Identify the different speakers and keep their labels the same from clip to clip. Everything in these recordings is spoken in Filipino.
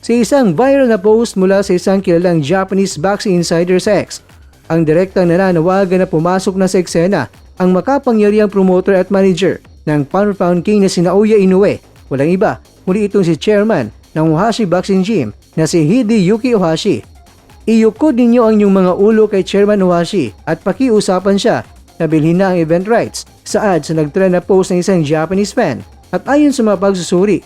Speaker 1: sa isang viral na post mula sa isang kilalang Japanese boxing insider sa X. Ang direktang nananawagan na pumasok na sa eksena ang makapangyarihang promoter at manager ng pound-for-pound king na si Naoya Inoue. Walang iba, muli itong si chairman ng Ohashi Boxing Gym na si Hideyuki Ohashi. Iyukod ninyo ang inyong mga ulo kay Chairman Ohashi at pakiusapan siya na bilhin na ang event rights sa ads na nagtrend na post ng isang Japanese fan. At ayon sa mga pagsusuri,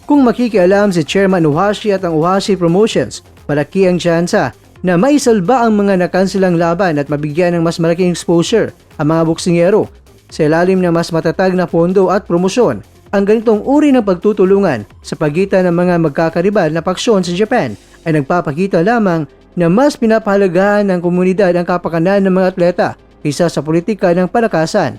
Speaker 1: kung makikialam si Chairman Ohashi at ang Ohashi Promotions, malaki ang tsansa na maisalba ang mga nakansilang laban at mabigyan ng mas malaking exposure ang mga boksingero sa ilalim ng mas matatag na pondo at promosyon. Ang ganitong uri ng pagtutulungan sa pagitan ng mga magkakaribal na paksyon sa Japan ay nagpapakita lamang na mas pinapahalagahan ng komunidad ang kapakanan ng mga atleta kaysa sa politika ng palakasan.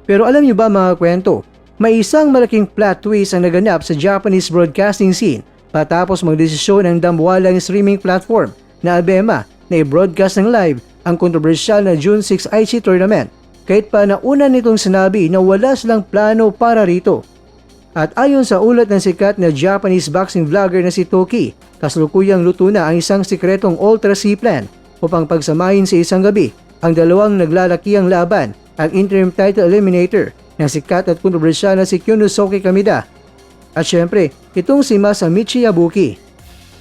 Speaker 1: Pero alam niyo ba mga kwento, may isang malaking plot twist ang naganap sa Japanese broadcasting scene patapos magdesisyon ng dambuhalang streaming platform na ABEMA na i-broadcast ng live ang kontrobersyal na June 6 Aichi Tournament, kahit pa nauna nitong sinabi na wala silang plano para rito. At ayon sa ulat ng sikat na Japanese boxing vlogger na si Toki, kasalukuyang luto na ang isang sikretong Ultra C plan upang pagsamahin sa isang gabi ang dalawang naglalakiang laban, ang interim title eliminator ng sikat at kontrobersyal na si Kyunosuke Kamida at syempre itong si Masamichi Yabuki.